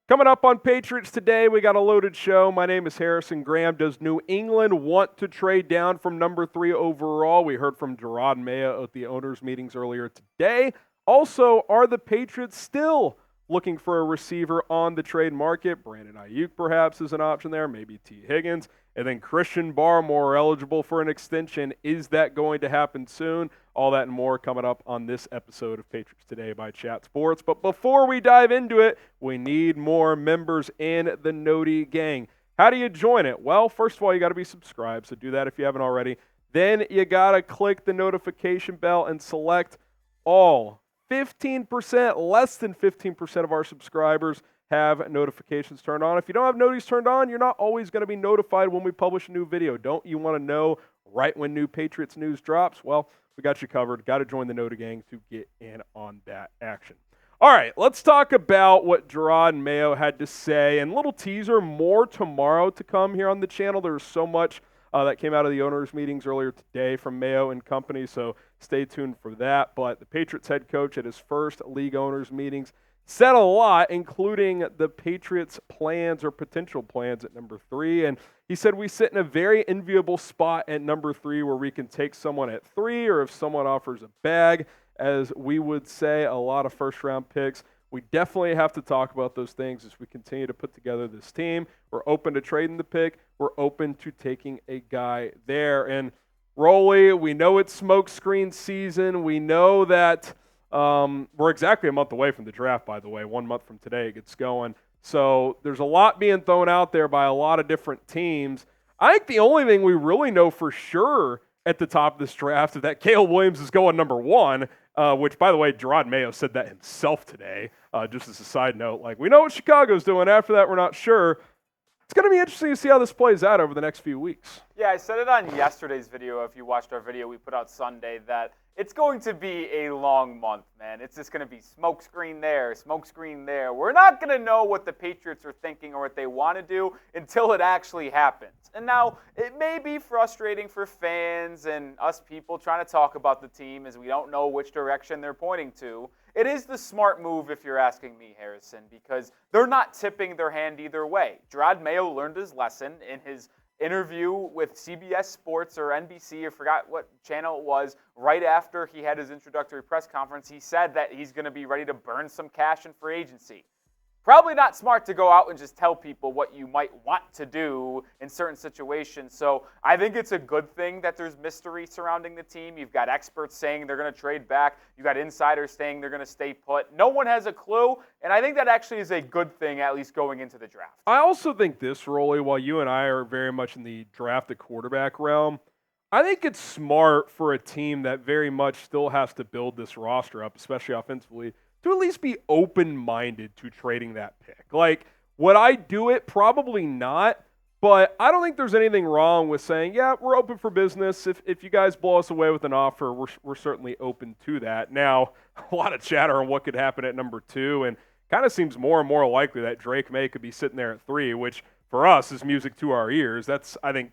Coming up on Patriots Today, we got a loaded show. My name is Harrison Graham. Does New England want to trade down from number 3 overall? We heard from Jeord Mayo at the owners' meetings earlier today. Also, are the Patriots still looking for a receiver on the trade market? Brandon Aiuyk perhaps is an option there, maybe T. Higgins. And then Christian Barmore eligible for an extension. Is that going to happen soon? All that and more coming up on this episode of Patriots Today by Chat Sports. But before we dive into it, we need more members in the NOTI gang. How do you join it? Well, first of all, you got to be subscribed, so do that if you haven't already. Then you got to click the notification bell and select all. 15%, less than 15% of our subscribers have notifications turned on. If you don't have notice turned on, you're not always going to be notified when we publish a new video. Don't you want to know right when new Patriots news drops? Well, we got you covered. Got to join the NOTI gang to get in on that action. All right, let's talk about what Jeord Mayo had to say. And a little teaser, more tomorrow to come here on the channel. There's so much that came out of the owners' meetings earlier today from Mayo and company, so stay tuned for that. But the Patriots head coach at his first league owners' meetings said a lot, including the Patriots' plans or potential plans at number 3. And he said, we sit in a very enviable spot at number 3 where we can take someone at 3, or if someone offers a bag, as we would say, a lot of first-round picks. We definitely have to talk about those things as we continue to put together this team. We're open to trading the pick. We're open to taking a guy there. And Rolly, we know it's smokescreen season. We know that we're exactly a month away from the draft, by the way. 1 month from today it gets going. So there's a lot being thrown out there by a lot of different teams. I think the only thing we really know for sure at the top of this draft is that Caleb Williams is going number 1, which, by the way, Jeord Mayo said that himself today, just as a side note. Like, we know what Chicago's doing. After that, we're not sure. It's going to be interesting to see how this plays out over the next few weeks. Yeah, I said it on yesterday's video. If you watched our video we put out Sunday, that it's going to be a long month, man. It's just going to be smokescreen there, smokescreen there. We're not going to know what the Patriots are thinking or what they want to do until it actually happens. And now, it may be frustrating for fans and us people trying to talk about the team as we don't know which direction they're pointing to. It is the smart move, if you're asking me, Harrison, because they're not tipping their hand either way. Jeord Mayo learned his lesson in his interview with CBS Sports or NBC, I forgot what channel it was, right after he had his introductory press conference. He said that he's going to be ready to burn some cash in free agency. Probably not smart to go out and just tell people what you might want to do in certain situations. So I think it's a good thing that there's mystery surrounding the team. You've got experts saying they're going to trade back. You've got insiders saying they're going to stay put. No one has a clue, and I think that actually is a good thing, at least going into the draft. I also think this, Rolly, while you and I are very much in the draft at quarterback realm, I think it's smart for a team that very much still has to build this roster up, especially offensively, to at least be open-minded to trading that pick. Like, would I do it? Probably not. But I don't think there's anything wrong with saying, yeah, we're open for business. If you guys blow us away with an offer, we're certainly open to that. Now, a lot of chatter on what could happen at number 2, and kind of seems more and more likely that Drake May could be sitting there at 3, which for us is music to our ears. That's, I think,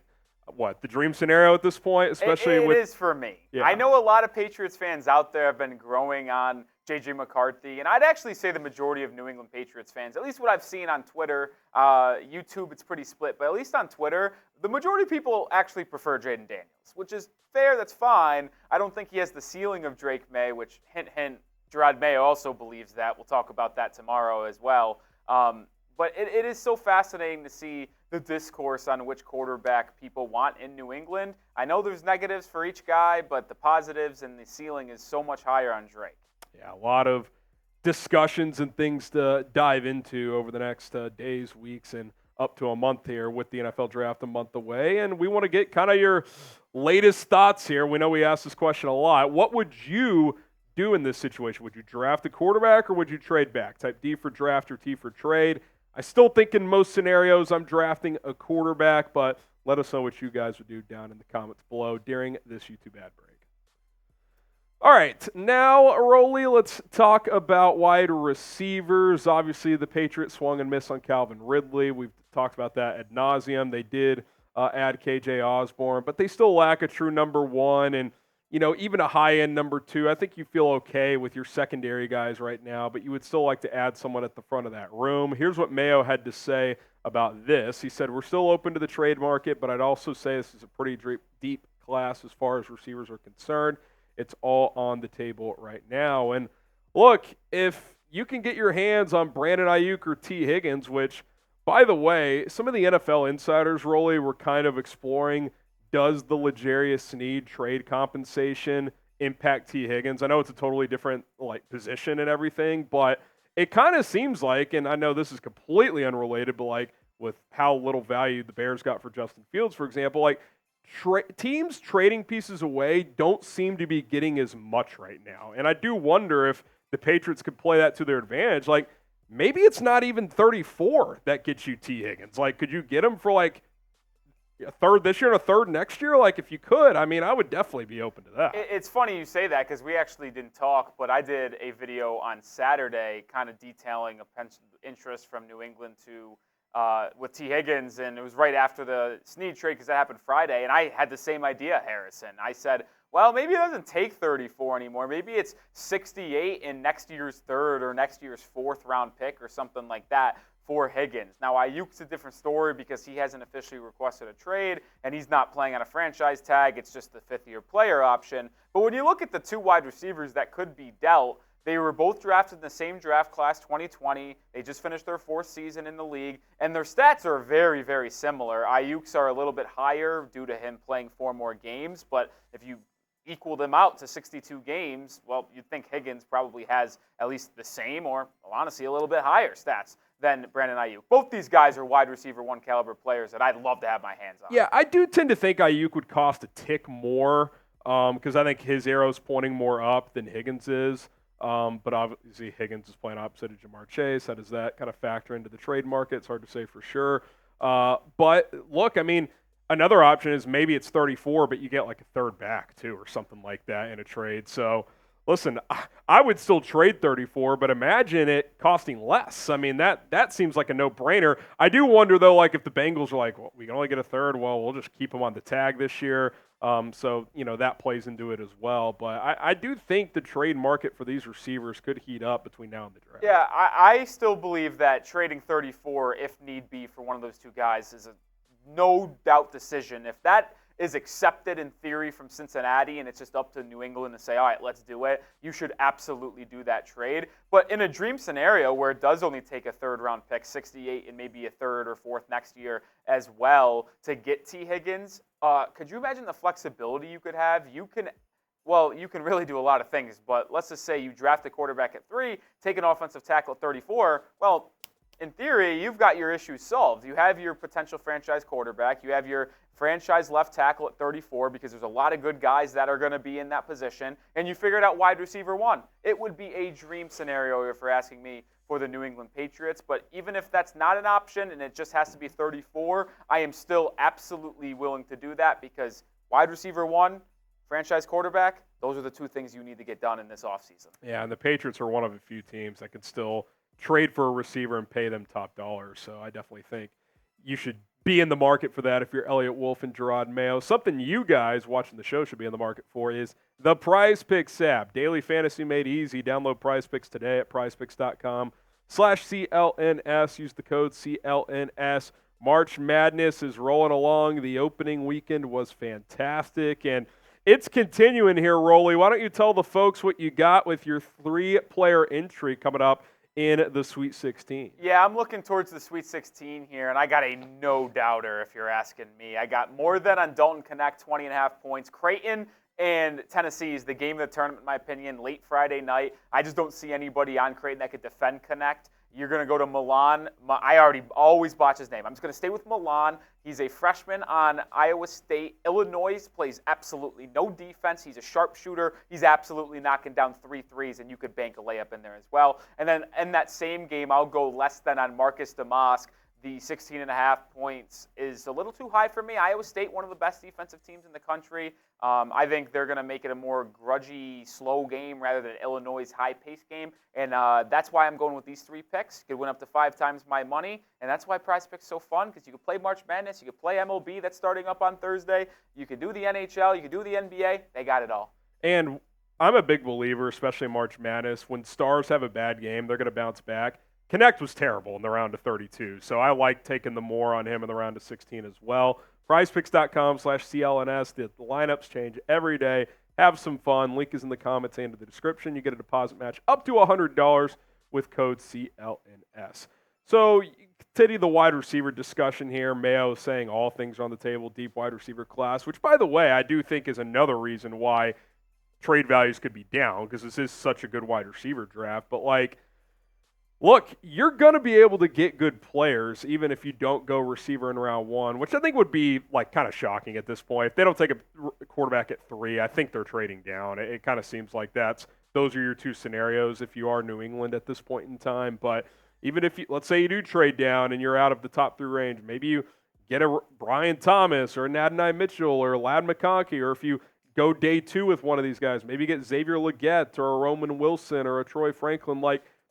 what, the dream scenario at this point, especially it with... It is for me. Yeah. I know a lot of Patriots fans out there have been growing on J.J. McCarthy, and I'd actually say the majority of New England Patriots fans, at least what I've seen on Twitter, YouTube, it's pretty split, but at least on Twitter, the majority of people actually prefer Jaden Daniels, which is fair, that's fine. I don't think he has the ceiling of Drake May, which, hint, hint, Jeord Mayo also believes that. We'll talk about that tomorrow as well. But it is so fascinating to see the discourse on which quarterback people want in New England. I know there's negatives for each guy, but the positives and the ceiling is so much higher on Drake. Yeah, a lot of discussions and things to dive into over the next days, weeks, and up to a month here with the NFL draft a month away. And we want to get kind of your latest thoughts here. We know we ask this question a lot. What would you do in this situation? Would you draft a quarterback or would you trade back? Type D for draft or T for trade. I still think in most scenarios I'm drafting a quarterback, but let us know what you guys would do down in the comments below during this YouTube ad break. All right, now, Rolly, let's talk about wide receivers. Obviously, the Patriots swung and missed on Calvin Ridley. We've talked about that ad nauseum. They did add KJ Osborne, but they still lack a true number 1. And even a high-end number 2, I think you feel okay with your secondary guys right now, but you would still like to add someone at the front of that room. Here's what Mayo had to say about this. He said, "We're still open to the trade market, but I'd also say this is a pretty deep class as far as receivers are concerned. It's all on the table right now." And look, if you can get your hands on Brandon Aiyuk or T. Higgins, which, by the way, some of the NFL insiders, Rolly, were kind of exploring, does the L'Jarius Sneed trade compensation impact T. Higgins? I know it's a totally different position and everything, but it kind of seems like, and I know this is completely unrelated, but with how little value the Bears got for Justin Fields, for example, teams trading pieces away don't seem to be getting as much right now. And I do wonder if the Patriots could play that to their advantage. Maybe it's not even 34 that gets you T. Higgins. Could you get him for a third this year and a third next year? If you could, I would definitely be open to that. It's funny you say that because we actually didn't talk, but I did a video on Saturday kind of detailing a pension interest from New England with T. Higgins, and it was right after the Snead trade because that happened Friday, and I had the same idea, Harrison. I said, well, maybe it doesn't take 34 anymore. Maybe it's 68 in next year's third or next year's fourth round pick or something like that for Higgins. Now, Aiuyuk's a different story because he hasn't officially requested a trade, and he's not playing on a franchise tag. It's just the fifth-year player option. But when you look at the two wide receivers that could be dealt, they were both drafted in the same draft class, 2020. They just finished their fourth season in the league, and their stats are very, very similar. Aiuyuk's are a little bit higher due to him playing 4 more games, but if you equal them out to 62 games, well, you'd think Higgins probably has at least the same or, well, honestly, a little bit higher stats than Brandon Aiyuk. Both these guys are wide receiver 1 caliber players that I'd love to have my hands on. Yeah, I do tend to think Aiyuk would cost a tick more because I think his arrow's pointing more up than Higgins is. But obviously Higgins is playing opposite of Jamar Chase. How does that kind of factor into the trade market? It's hard to say for sure. But look, another option is maybe it's 34, but you get a third back too or something like that in a trade. So listen, I would still trade 34, but imagine it costing less. That seems like a no-brainer. I do wonder, though, if the Bengals are well, we can only get a third, well, we'll just keep them on the tag this year. So, that plays into it as well. But I do think the trade market for these receivers could heat up between now and the draft. Yeah, I still believe that trading 34, if need be, for one of those two guys is a no-doubt decision. If that is accepted in theory from Cincinnati and it's just up to New England to say, all right, let's do it, you should absolutely do that trade. But in a dream scenario where it does only take a third-round pick, 68, and maybe a third or fourth next year as well to get T. Higgins, could you imagine the flexibility you could have? You can really do a lot of things, but let's just say you draft a quarterback at 3, take an offensive tackle at 34, well, in theory, you've got your issues solved. You have your potential franchise quarterback. You have your franchise left tackle at 34 because there's a lot of good guys that are going to be in that position, and you figured out wide receiver 1. It would be a dream scenario, if you're asking me, for the New England Patriots. But even if that's not an option and it just has to be 34, I am still absolutely willing to do that because wide receiver 1, franchise quarterback, those are the two things you need to get done in this offseason. Yeah, and the Patriots are one of a few teams that can still trade for a receiver and pay them top dollar. So I definitely think you should be in the market for that if you're Elliott Wolf and Jeord Mayo. Something you guys watching the show should be in the market for is the Prize Picks app. Daily fantasy made easy. Download Prize Picks today at prizepicks.com/CLNS. Use the code CLNS. March Madness is rolling along. The opening weekend was fantastic, and it's continuing here, Rolly. Why don't you tell the folks what you got with your 3-player entry coming up in the Sweet 16? Yeah, I'm looking towards the Sweet 16 here, and I got a no-doubter if you're asking me. I got more than on Dalton Connect, 20.5 points. Creighton and Tennessee is the game of the tournament, in my opinion, late Friday night. I just don't see anybody on Creighton that could defend Connect. You're going to go to Milan. I always botch his name. I'm just going to stay with Milan. He's a freshman on Iowa State. Illinois plays absolutely no defense. He's a sharpshooter. He's absolutely knocking down 3 threes, and you could bank a layup in there as well. And then in that same game, I'll go less than on Marcus DeMosk. The 16.5 points is a little too high for me. Iowa State, one of the best defensive teams in the country. I think they're going to make it a more grudgy, slow game rather than Illinois' high-paced game. And that's why I'm going with these 3 picks. Could win up to 5 times my money. And that's why Prize Picks so fun, because you could play March Madness. You could play MLB that's starting up on Thursday. You could do the NHL. You could do the NBA. They got it all. And I'm a big believer, especially in March Madness, when stars have a bad game, they're going to bounce back. Connect was terrible in the round of 32, so I like taking the more on him in the round of 16 as well. PrizePicks.com/CLNS. The lineups change every day. Have some fun. Link is in the comments and in the description. You get a deposit match up to $100 with code CLNS. So, continue the wide receiver discussion here. Mayo saying all things are on the table, deep wide receiver class, which, by the way, I do think is another reason why trade values could be down, because this is such a good wide receiver draft. But, look, you're going to be able to get good players even if you don't go receiver in round 1, which I think would be, kind of shocking at this point. If they don't take a quarterback at 3, I think they're trading down. It kind of seems like those are your two scenarios if you are New England at this point in time. But even if let's say you do trade down and you're out of the top 3 range, maybe you get a Brian Thomas or an Adonai Mitchell or a Ladd McConkey, or if you go day 2 with one of these guys, maybe get Xavier Legette or a Roman Wilson or a Troy Franklin.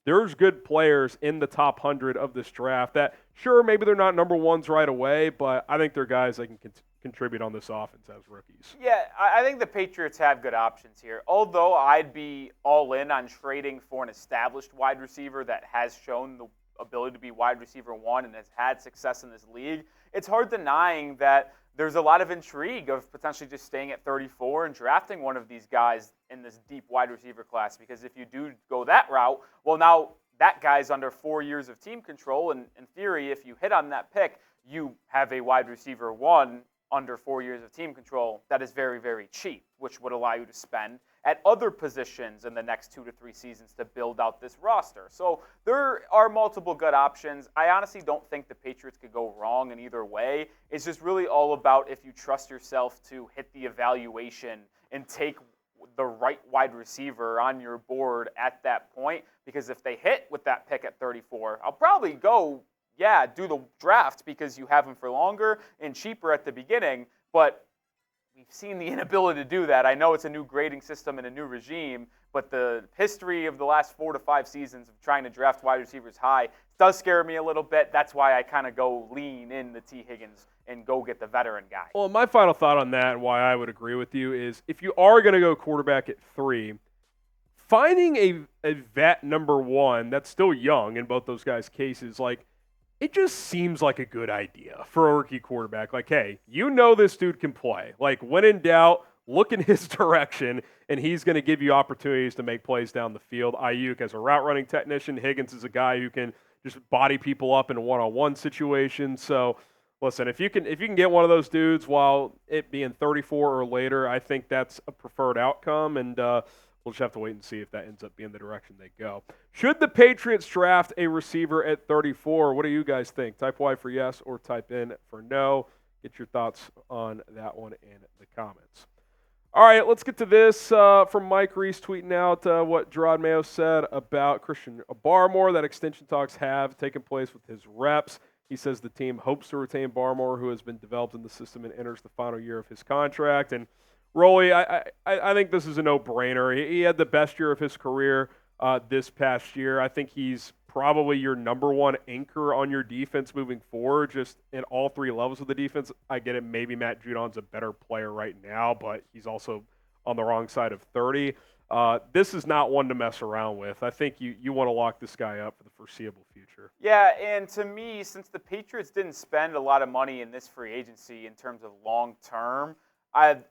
There's good players in the top 100 of this draft that, sure, maybe they're not number ones right away, but I think they're guys that can contribute on this offense as rookies. Yeah, I think the Patriots have good options here. Although I'd be all in on trading for an established wide receiver that has shown the ability to be wide receiver 1 and has had success in this league, it's hard denying that there's a lot of intrigue of potentially just staying at 34 and drafting one of these guys in this deep wide receiver class. Because if you do go that route, well, now that guy's under 4 years of team control. And in theory, if you hit on that pick, you have a wide receiver 1 under 4 years of team control that is very, very cheap, which would allow you to spend at other positions in the next 2 to 3 seasons to build out this roster. So there are multiple good options. I honestly don't think the Patriots could go wrong in either way. It's just really all about if you trust yourself to hit the evaluation and take the right wide receiver on your board at that point. Because if they hit with that pick at 34, I'll probably go, do the draft because you have them for longer and cheaper at the beginning. But we've seen the inability to do that. I know it's a new grading system and a new regime, but the history of the last 4 to 5 seasons of trying to draft wide receivers high does scare me a little bit. That's why I kind of go lean in the T. Higgins and go get the veteran guy. Well, my final thought on that and why I would agree with you is if you are going to go quarterback at 3, finding a vet number 1 that's still young in both those guys' cases, it just seems like a good idea for a rookie quarterback. Hey, this dude can play. When in doubt, look in his direction, and he's going to give you opportunities to make plays down the field. Aiuyk as a route running technician. Higgins is a guy who can just body people up in a one-on-one situation. So, listen, if you can get one of those dudes while it being 34 or later, I think that's a preferred outcome, and we'll just have to wait and see if that ends up being the direction they go. Should the Patriots draft a receiver at 34? What do you guys think? Type Y for yes or type in for no. Get your thoughts on that one in the comments. All right, let's get to this from Mike Reese tweeting out what Jeord Mayo said about Christian Barmore, that extension talks have taken place with his reps. He says the team hopes to retain Barmore, who has been developed in the system and enters the final year of his contract. And Rolly, I think this is a no-brainer. He had the best year of his career this past year. I think he's probably your number 1 anchor on your defense moving forward, just in all 3 levels of the defense. I get it. Maybe Matt Judon's a better player right now, but he's also on the wrong side of 30. This is not one to mess around with. I think you want to lock this guy up for the foreseeable future. Yeah, and to me, since the Patriots didn't spend a lot of money in this free agency in terms of long-term,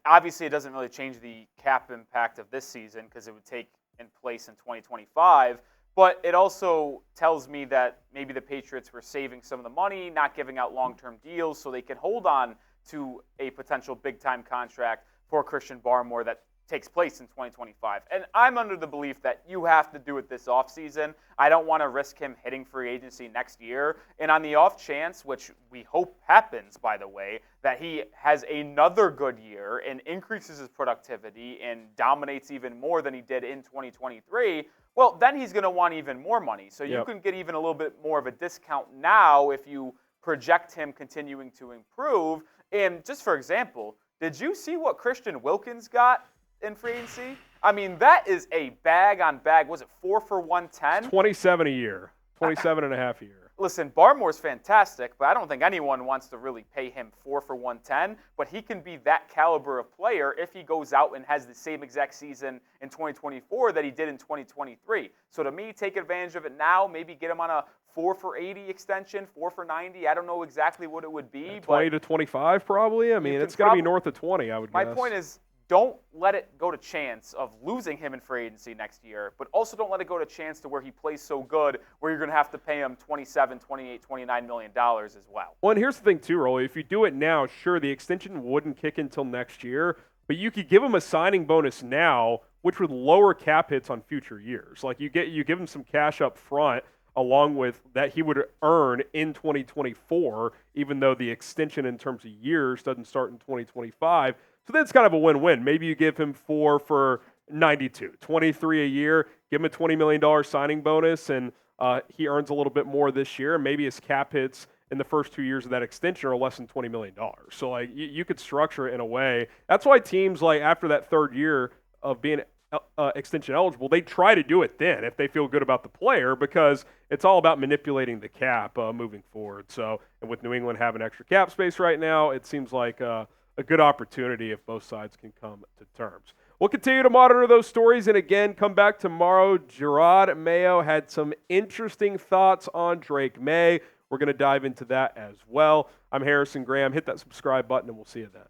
obviously it doesn't really change the cap impact of this season because it would take in place in 2025. But it also tells me that maybe the Patriots were saving some of the money, not giving out long-term deals so they could hold on to a potential big-time contract for Christian Barmore that takes place in 2025. And I'm under the belief that you have to do it this offseason. I don't want to risk him hitting free agency next year. And on the off chance, which we hope happens, by the way, that he has another good year and increases his productivity and dominates even more than he did in 2023, well, then he's going to want even more money. So you can get even a little bit more of a discount now if you project him continuing to improve. And just for example, did you see what Christian Wilkins got in free agency? I mean, that is a bag on bag. Was it 4 for $110? 27 a year, 27 and a half a year. listen, Barmore's fantastic, but I don't think anyone wants to really pay him 4 for 110. But he can be that caliber of player if he goes out and has the same exact season in 2024 that he did in 2023. So to me, take advantage of it now. Maybe get him on a 4 for 80 extension, 4 for 90. I don't know exactly what it would be. 20 to 25 probably. I mean, it's going to be north of 20, I would guess. My point is, don't let it go to chance of losing him in free agency next year, but also don't let it go to chance to where he plays so good where you're going to have to pay him $27, $28, $29 million as well. Well, and here's the thing too, Rolly. If you do it now, sure, the extension wouldn't kick until next year, but you could give him a signing bonus now, which would lower cap hits on future years. Like you give him some cash up front along with that he would earn in 2024, even though the extension in terms of years doesn't start in 2025. So that's kind of a win-win. Maybe you give him 4 for 92, 23 a year, give him a $20 million signing bonus, and he earns a little bit more this year. Maybe his cap hits in the first 2 years of that extension are less than $20 million. So like you could structure it in a way. That's why teams like after that third year of being extension eligible, they try to do it then if they feel good about the player, because it's all about manipulating the cap moving forward. So, and with New England having extra cap space right now, it seems like a good opportunity if both sides can come to terms. We'll continue to monitor those stories, and again, come back tomorrow. Jeord Mayo had some interesting thoughts on Drake May. We're going to dive into that as well. I'm Harrison Graham. Hit that subscribe button, and we'll see you then.